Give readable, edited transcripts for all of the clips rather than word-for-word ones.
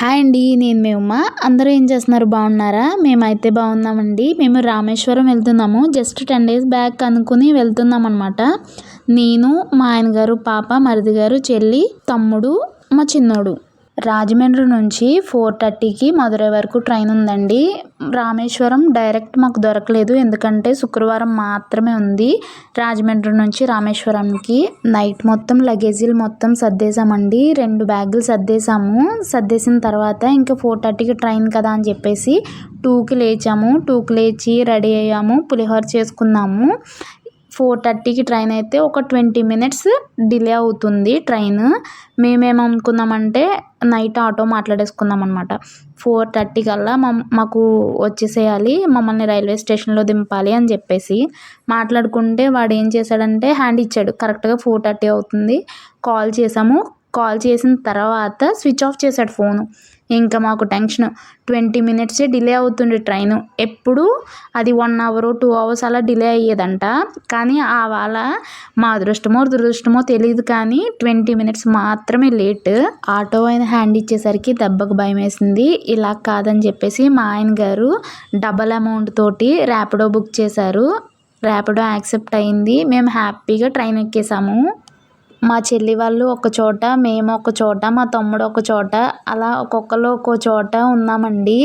Hi అండి. నేను మీ ఉమ్మ. అందరూ ఏం చేస్తున్నారు? బాగున్నారా? మేమైతే బాగున్నామండి. మేము రామేశ్వరం వెళ్తున్నాము. జస్ట్ 10 డేస్ బ్యాక్ అనుకుని వెళ్తున్నాం అనమాట. నేను, మా ఆయన గారు, పాప, మరిది గారు, చెల్లి, తమ్ముడు, మా చిన్నోడు. రాజమండ్రి నుంచి 4:30కి మధురై వరకు ట్రైన్ ఉందండి. రామేశ్వరం డైరెక్ట్ మాకు దొరకలేదు, ఎందుకంటే శుక్రవారం మాత్రమే ఉంది. రాజమండ్రి నుంచి రామేశ్వరంకి నైట్ మొత్తం లగేజీలు మొత్తం సర్దేశామండి. 2 బ్యాగులు సర్దేశాము. సర్దేసిన తర్వాత ఇంకా 4:30కి ట్రైన్ కదా అని చెప్పేసి 2కి లేచాము. 2కి లేచి రెడీ అయ్యాము, పులిహోర చేసుకున్నాము. 4:30కి ట్రైన్ అయితే ఒక 20 మినిట్స్ డిలే అవుతుంది ట్రైన్. మేమేమనుకున్నామంటే నైట్ ఆటో మాట్లాడేసుకున్నాం అనమాట. 4:30 కల్లా మాకు వచ్చేసేయాలి, మమ్మల్ని రైల్వే స్టేషన్లో దింపాలి అని చెప్పేసి మాట్లాడుకుంటే వాడు ఏం చేశాడంటే హ్యాండ్ ఇచ్చాడు. కరెక్ట్గా 4:30 అవుతుంది. కాల్ చేసాము. కాల్ చేసిన తర్వాత స్విచ్ ఆఫ్ చేశాడు ఫోను. ఇంకా మాకు టెన్షన్. 20 మినిట్సే డిలే అవుతుంది ట్రైను. ఎప్పుడు అది 1 అవర్ 2 అవర్స్ అలా డిలే అయ్యేదంట. కానీ వాళ్ళ మా అదృష్టమో దురదృష్టమో తెలియదు, కానీ 20 మినిట్స్ మాత్రమే లేట్. ఆటో ఆయన హ్యాండ్ ఇచ్చేసరికి దెబ్బకు భయం వేసింది. ఇలా కాదని చెప్పేసి మా ఆయన గారు డబల్ అమౌంట్ తోటి ర్యాపిడో బుక్ చేశారు. ర్యాపిడో యాక్సెప్ట్ అయింది. మేము హ్యాపీగా ట్రైన్ ఎక్కేసాము. మా చెల్లి వాళ్ళు ఒక చోట, మేము ఒక చోట, మా తమ్ముడు ఒక చోట, అలా ఒక్కొక్కరు ఒక్కో చోట ఉన్నామండి.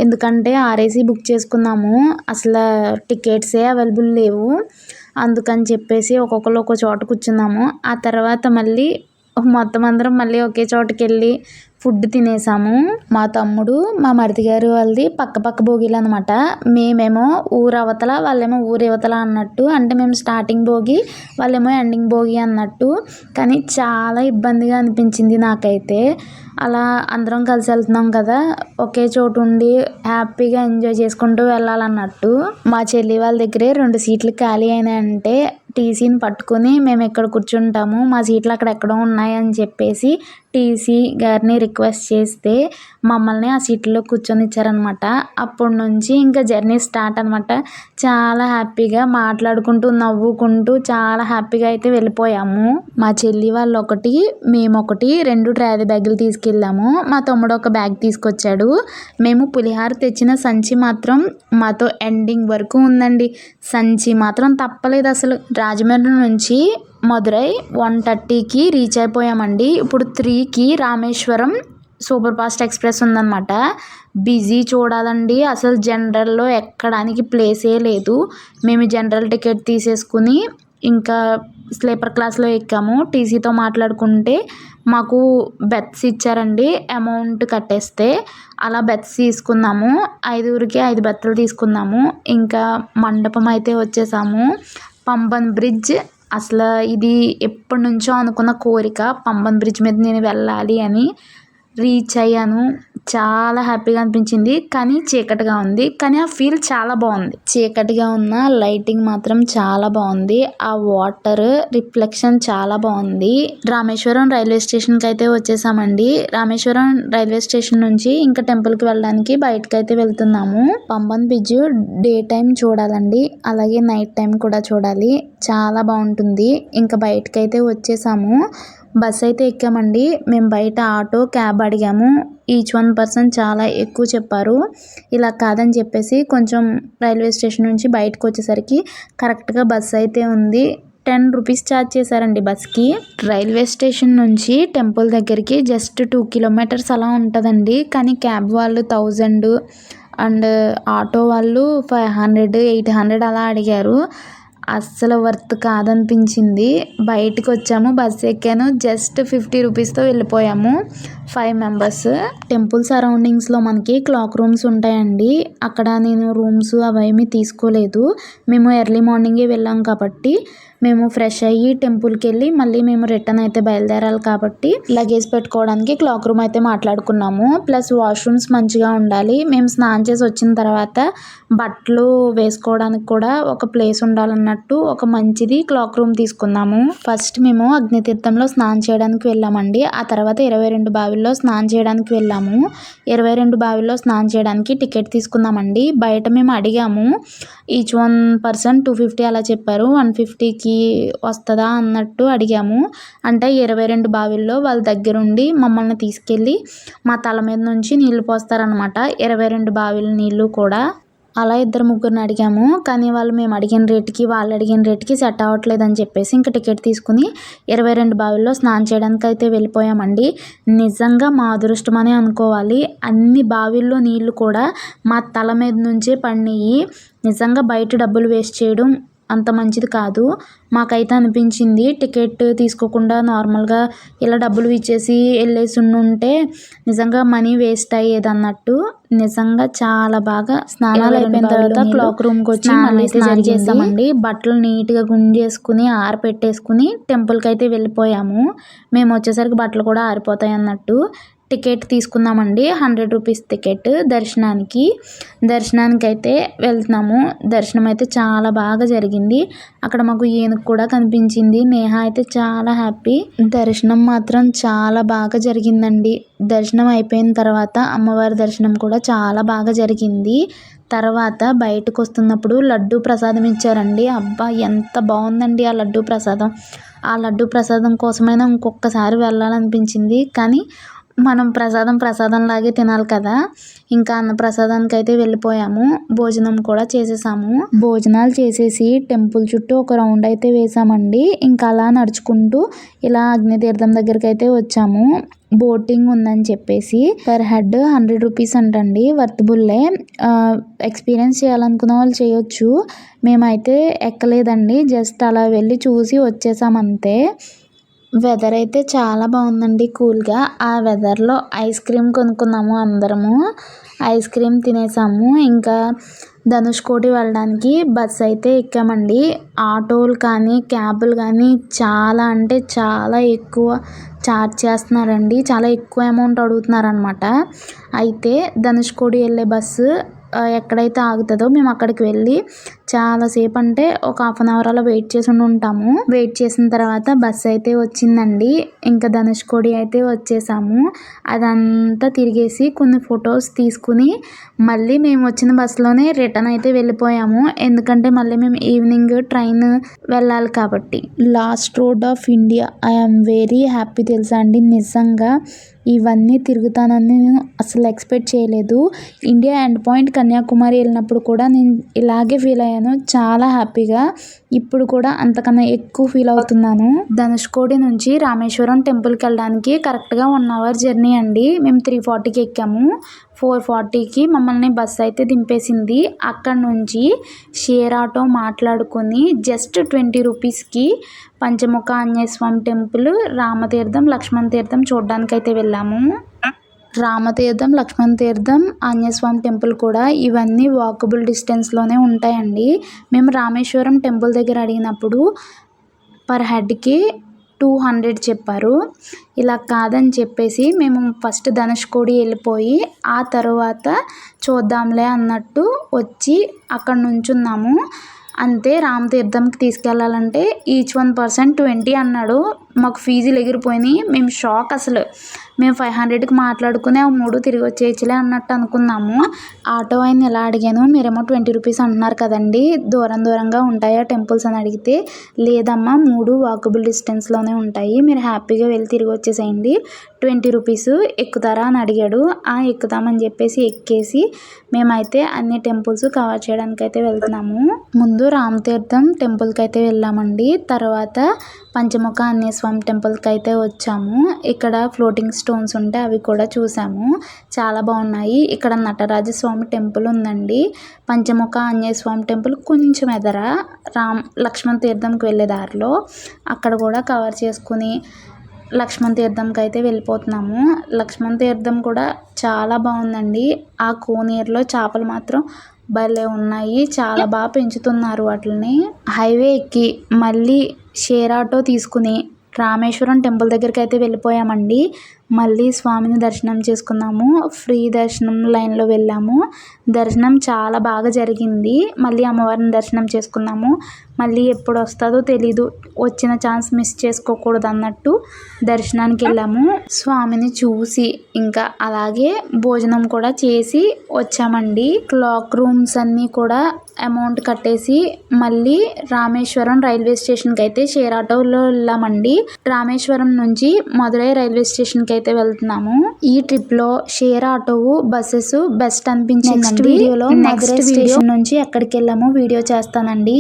ఎందుకంటే ఆర్ఏసీ బుక్ చేసుకున్నాము. అసలు టికెట్సే అవైలబుల్ లేవు. అందుకని చెప్పేసి ఒక్కొక్కరు ఒక్కో చోట కూర్చున్నాము. ఆ తర్వాత మళ్ళీ మొత్తం అందరం మళ్ళీ ఒకే చోటుకి వెళ్ళి ఫుడ్ తినేసాము. మా తమ్ముడు, మా మరిది గారు వాళ్ళది పక్క భోగిలు అనమాట. మేమేమో ఊరవతల, వాళ్ళేమో ఊరివతల అన్నట్టు. అంటే మేము స్టార్టింగ్ భోగి, వాళ్ళేమో ఎండింగ్ భోగి అన్నట్టు. కానీ చాలా ఇబ్బందిగా అనిపించింది నాకైతే. అలా అందరం కలిసి వెళ్తున్నాం కదా, ఒకే చోటు ఉండి హ్యాపీగా ఎంజాయ్ చేసుకుంటూ వెళ్ళాలన్నట్టు. మా చెల్లి వాళ్ళ దగ్గరే 2 సీట్లు ఖాళీ అయినాయంటే టీసీని పట్టుకుని మేము ఎక్కడ కూర్చుంటాము, మా సీట్లు అక్కడెక్కడో ఉన్నాయని చెప్పేసి టీసీ గారిని రిక్వెస్ట్ చేస్తే మమ్మల్ని ఆ సీట్లో కూర్చొని ఇచ్చారనమాట. అప్పటి నుంచి ఇంకా జర్నీ స్టార్ట్ అనమాట. చాలా హ్యాపీగా మాట్లాడుకుంటూ నవ్వుకుంటూ చాలా హ్యాపీగా అయితే వెళ్ళిపోయాము. మా చెల్లి వాళ్ళు ఒకటి, మేము ఒకటి 2 ట్రాలీ బ్యాగులు తీసుకెళ్ళాము. మా తమ్ముడు ఒక బ్యాగ్ తీసుకొచ్చాడు. మేము పులిహార తెచ్చిన సంచి మాత్రం మాతో ఎండింగ్ వరకు ఉందండి. సంచి మాత్రం తప్పలేదు అసలు. రాజమండ్రి నుంచి మధురై 1:30కి రీచ్ అయిపోయామండి. ఇప్పుడు 3కి రామేశ్వరం సూపర్ ఫాస్ట్ ఎక్స్ప్రెస్ ఉందన్నమాట. బిజీ చూడాలండి. అసలు జనరల్లో ఎక్కడానికి ప్లేసే లేదు. మేము జనరల్ టికెట్ తీసేసుకుని ఇంకా స్లీపర్ క్లాస్లో ఎక్కాము. టీసీతో మాట్లాడుకుంటే మాకు బెర్త్స్ ఇచ్చారండి, అమౌంట్ కట్టేస్తే. అలా బెర్త్స్ తీసుకున్నాము. 5కి 5 బెర్త్లు తీసుకున్నాము. ఇంకా మండపం అయితే వచ్చేసాము. పంబన్ బ్రిడ్జ్, అసలు ఇది ఎప్పటి నుంచో అనుకున్న కోరిక. పంబన్ బ్రిడ్జ్ మీద నేను వెళ్ళాలి అని. రీచ్ అయ్యాను. చాలా హ్యాపీగా అనిపించింది. కానీ చీకటిగా ఉంది, కానీ ఆ ఫీల్ చాలా బాగుంది. చీకటిగా ఉన్న లైటింగ్ మాత్రం చాలా బాగుంది. ఆ వాటర్ రిఫ్లెక్షన్ చాలా బాగుంది. రామేశ్వరం రైల్వే స్టేషన్కి అయితే వచ్చేసామండి. రామేశ్వరం రైల్వే స్టేషన్ నుంచి ఇంకా టెంపుల్కి వెళ్ళడానికి బయటకు అయితే వెళ్తున్నాము. పంబన్ బ్రిడ్జ్ డే టైం చూడాలండి, అలాగే నైట్ టైం కూడా చూడాలి. చాలా బాగుంటుంది. ఇంకా బయటకైతే వచ్చేసాము. బస్ అయితే ఎక్కామండి. మేము బయట ఆటో, క్యాబ్ అడిగాము. ఈచ్ 1 పర్సన్ చాలా ఎక్కువ చెప్పారు. ఇలా కాదని చెప్పేసి కొంచెం రైల్వే స్టేషన్ నుంచి బయటకు వచ్చేసరికి కరెక్ట్గా బస్ అయితే ఉంది. 10 రూపీస్ ఛార్జ్ చేశారండి బస్కి. రైల్వే స్టేషన్ నుంచి టెంపుల్ దగ్గరికి జస్ట్ 2 కిలోమీటర్స్ అలా ఉంటుందండి. కానీ క్యాబ్ వాళ్ళు 1000 అండ్ ఆటో వాళ్ళు 500, 800 అలా అడిగారు. అస్సలు వర్త్ కాదనిపించింది. బయటకు వచ్చాము, బస్సు ఎక్కాను. జస్ట్ 50 రూపీస్తో వెళ్ళిపోయాము. 5 మెంబర్స్. టెంపుల్ సరౌండింగ్స్లో మనకి క్లాక్ రూమ్స్ ఉంటాయండి. అక్కడ నేను రూమ్స్ అవేమీ తీసుకోలేదు. మేము ఎర్లీ మార్నింగే వెళ్ళాం కాబట్టి మేము ఫ్రెష్ అయ్యి టెంపుల్కి వెళ్ళి మళ్ళీ మేము రిటర్న్ అయితే బయలుదేరాలి కాబట్టి లగేజ్ పెట్టుకోవడానికి క్లాక్ రూమ్ అయితే మాట్లాడుకున్నాము. ప్లస్ వాష్రూమ్స్ మంచిగా ఉండాలి. మేము స్నానం చేసి వచ్చిన తర్వాత బట్టలు వేసుకోవడానికి కూడా ఒక ప్లేస్ ఉండాలన్నట్టు ఒక మంచిది క్లాక్ రూమ్ తీసుకున్నాము. ఫస్ట్ మేము అగ్నితీర్థంలో స్నానం చేయడానికి వెళ్ళామండి. ఆ తర్వాత 22 బావిల్లో స్నానం చేయడానికి వెళ్ళాము. 22 బావిల్లో స్నానం చేయడానికి టికెట్ తీసుకున్నామండి. బయట మేము అడిగాము. ఈచ్ 1 పర్సన్ 250 అలా చెప్పారు. 150కి మనకి వస్తుందా అన్నట్టు అడిగాము. అంటే 22 బావిల్లో వాళ్ళ దగ్గరుండి మమ్మల్ని తీసుకెళ్ళి మా తల మీద నుంచి నీళ్లు పోస్తారనమాట. 22 బావిల నీళ్లు కూడా. అలా ఇద్దరు ముగ్గురిని అడిగాము. కానీ వాళ్ళు మేము అడిగిన రేటుకి వాళ్ళు అడిగిన రేటుకి సెట్ అవ్వట్లేదని చెప్పేసి ఇంక టికెట్ తీసుకుని 22 బావిల్లో స్నానం చేయడానికి అయితే వెళ్ళిపోయామండి. నిజంగా మా అదృష్టమనే అనుకోవాలి. అన్ని బావిల్లో నీళ్లు కూడా మా తల మీద నుంచే పడినాయి. నిజంగా బయట డబ్బులు వేస్ట్ చేయడం అంత మంచిది కాదు. మాకైతే అనిపించింది టికెట్ తీసుకోకుండా నార్మల్గా ఇలా డబ్బులు ఇచ్చేసి వెళ్ళేసి ఉంటే నిజంగా మనీ వేస్ట్ అయ్యేదన్నట్టు. నిజంగా చాలా బాగా స్నానాలు అయిపోయిన తర్వాత క్లాక్ రూమ్కి వచ్చి మళ్ళీ స్నానం చేసామండి. బట్టలు నీట్గా గుంజేసుకుని ఆరపెట్టేసుకుని టెంపుల్కి అయితే వెళ్ళిపోయాము. మేము వచ్చేసరికి బట్టలు కూడా ఆరిపోతాయి అన్నట్టు. టికెట్ తీసుకున్నామండి. 100 రూపీస్ టికెట్ దర్శనానికి అయితే వెళ్తున్నాము. దర్శనం అయితే చాలా బాగా జరిగింది. అక్కడ మాకు ఏనుగు కూడా కనిపించింది. నేహ అయితే చాలా హ్యాపీ. దర్శనం మాత్రం చాలా బాగా జరిగిందండి. దర్శనం అయిపోయిన తర్వాత అమ్మవారి దర్శనం కూడా చాలా బాగా జరిగింది. తర్వాత బయటకు వస్తున్నప్పుడు లడ్డు ప్రసాదం ఇచ్చారండి. అబ్బా ఎంత బాగుందండి ఆ లడ్డు ప్రసాదం. ఆ లడ్డు ప్రసాదం కోసమైనా ఇంకొకసారి వెళ్ళాలనిపించింది. కానీ మనం ప్రసాదం లాగే తినాలి కదా. ఇంకా అన్న ప్రసాదానికి అయితే వెళ్ళిపోయాము. భోజనం కూడా చేసేసాము. భోజనాలు చేసేసి టెంపుల్ చుట్టూ ఒక రౌండ్ అయితే వేసామండి. ఇంకా అలా నడుచుకుంటూ ఇలా అగ్నితీర్థం దగ్గరికి అయితే వచ్చాము. బోటింగ్ ఉందని చెప్పేసి పర్ హెడ్ 100 రూపీస్ అంటండి. వర్తబుల్లే. ఎక్స్పీరియన్స్ చేయాలనుకున్న వాళ్ళు చేయొచ్చు. మేమైతే ఎక్కలేదండి. జస్ట్ అలా వెళ్ళి చూసి వచ్చేసామంతే. వెదర్ అయితే చాలా బాగుందండి కూల్గా. ఆ వెదర్లో ఐస్ క్రీమ్ కొనుక్కున్నాము అందరము. ఐస్ క్రీమ్ తినేసాము. ఇంకా ధనుష్కోటి వెళ్ళడానికి బస్సు అయితే ఎక్కామండి. ఆటోలు కానీ క్యాబులు కానీ చాలా అంటే చాలా ఎక్కువ ఛార్జ్ చేస్తున్నారండి. చాలా ఎక్కువ అమౌంట్ అడుగుతున్నారనమాట. అయితే ధనుష్కోటి వెళ్ళే బస్సు ఎక్కడైతే ఆగుతుందో మేము అక్కడికి వెళ్ళి చాలాసేపు అంటే ఒక 1/2 అవర్ అలా వెయిట్ చేసి ఉంటాము. వెయిట్ చేసిన తర్వాత బస్సు అయితే వచ్చిందండి. ఇంకా ధనుష్కోడి అయితే వచ్చేసాము. అదంతా తిరిగేసి కొన్ని ఫొటోస్ తీసుకుని మళ్ళీ మేము వచ్చిన బస్సులోనే రిటర్న్ అయితే వెళ్ళిపోయాము. ఎందుకంటే మళ్ళీ మేము ఈవినింగ్ ట్రైన్ వెళ్ళాలి కాబట్టి. Last road of India. I'm very happy తెలుసా అండి. నిజంగా ఇవన్నీ తిరుగుతానని నేను అసలు ఎక్స్పెక్ట్ చేయలేదు. ఇండియా ఎండ్ పాయింట్ కన్యాకుమారి వెళ్ళినప్పుడు కూడా నేను ఇలాగే ఫీల్ అయ్యాను. చాలా హ్యాపీగా. ఇప్పుడు కూడా అంతకన్నా ఎక్కువ ఫీల్ అవుతున్నాను. ధనుష్కోడి నుంచి రామేశ్వరం టెంపుల్కి వెళ్ళడానికి కరెక్ట్గా 1 అవర్ జర్నీ అండి. మేము 3:40కి ఎక్కాము. 4:40కి మమ్మల్ని బస్సు అయితే దింపేసింది. అక్కడ నుంచి షేర్ ఆటో మాట్లాడుకొని జస్ట్ 20 రూపీస్కి పంచముఖ ఆంజనేయ స్వామి టెంపుల్, రామతీర్థం, లక్ష్మణ తీర్థం చూడడానికి అయితే వెళ్ళాము. రామతీర్థం, లక్ష్మణ తీర్థం, ఆంజనేయ స్వామి టెంపుల్ కూడా ఇవన్నీ వాకబుల్ డిస్టెన్స్లోనే ఉంటాయండి. మేము రామేశ్వరం టెంపుల్ దగ్గర అడిగినప్పుడు పర్ హెడ్కి 200 చెప్పారు. ఇలా కాదని చెప్పేసి మేము ఫస్ట్ ధనుష్కోడి వెళ్ళిపోయి ఆ తర్వాత చూద్దాంలే అన్నట్టు వచ్చి అక్కడ నుంచున్నాము. అంతే. రామతీర్థంకి తీసుకెళ్ళాలంటే ఈచ్ 1 పర్సన్ 20 అన్నాడు. మాకు ఫీజులు ఎగిరిపోయినాయి. మేము షాక్ అసలు. మేము 500కి మాట్లాడుకుని ఆ 3 తిరిగి వచ్చేయచ్చులే అన్నట్టు అనుకున్నాము. ఆటో ఆయన ఎలా అడిగాను, మీరేమో 20 రూపీస్ అంటున్నారు కదండి, దూరంగా ఉంటాయా టెంపుల్స్ అని అడిగితే, లేదమ్మా 3 వాకబుల్ డిస్టెన్స్లోనే ఉంటాయి, మీరు హ్యాపీగా వెళ్ళి తిరిగి వచ్చేసేయండి, 20 రూపీస్ ఎక్కుతారా అని అడిగాడు. ఎక్కుతామని చెప్పేసి ఎక్కేసి మేమైతే అన్ని టెంపుల్స్ కవర్ చేయడానికి అయితే వెళ్తున్నాము. ముందు రామతీర్థం టెంపుల్కి అయితే వెళ్ళామండి. తర్వాత పంచముఖ ఆంజనేయ స్వామి టెంపుల్కి అయితే వచ్చాము. ఇక్కడ ఫ్లోటింగ్ స్టోన్స్ ఉంటే అవి కూడా చూసాము. చాలా బాగున్నాయి. ఇక్కడ నటరాజస్వామి టెంపుల్ ఉందండి. పంచముఖ ఆంజనేయ స్వామి టెంపుల్ కొంచెం ఎదర లక్ష్మణ తీర్థంకి వెళ్ళే దారిలో. అక్కడ కూడా కవర్ చేసుకుని లక్ష్మణ తీర్థంకి అయితే వెళ్ళిపోతున్నాము. లక్ష్మణ తీర్థం కూడా చాలా బాగుందండి. ఆ కోనేరులో చేపలు మాత్రం భలే ఉన్నాయి. చాలా బాగా పెంచుతున్నారు వాటిని. హైవే ఎక్కి మళ్ళీ షేర్ ఆటో తీసుకుని రామేశ్వరం టెంపుల్ దగ్గరికి అయితే వెళ్ళిపోయామండి. మళ్ళీ స్వామిని దర్శనం చేసుకున్నాము. ఫ్రీ దర్శనం లైన్లో వెళ్ళాము. దర్శనం చాలా బాగా జరిగింది. మళ్ళీ అమ్మవారిని దర్శనం చేసుకున్నాము. మళ్ళీ ఎప్పుడు వస్తుందో తెలీదు, వచ్చిన ఛాన్స్ మిస్ చేసుకోకూడదు అన్నట్టు దర్శనానికి వెళ్ళాము. స్వామిని చూసి ఇంకా అలాగే భోజనం కూడా చేసి వచ్చామండి. క్లాక్ రూమ్స్ అన్నీ కూడా అమౌంట్ కట్టేసి మళ్ళీ రామేశ్వరం రైల్వే స్టేషన్కి అయితే షేర్ ఆటోలో వెళ్ళామండి. రామేశ్వరం నుంచి మధురై రైల్వే స్టేషన్కి అయితే వెళ్తున్నాము. ఈ ట్రిప్ లో షేర్ ఆటో బస్సెస్ బెస్ట్ అనిపించింది. నెక్స్ట్ వీడియోలో మధురై స్టేషన్ నుంచి ఎక్కడికి వెళ్ళామో వీడియో చేస్తానండి.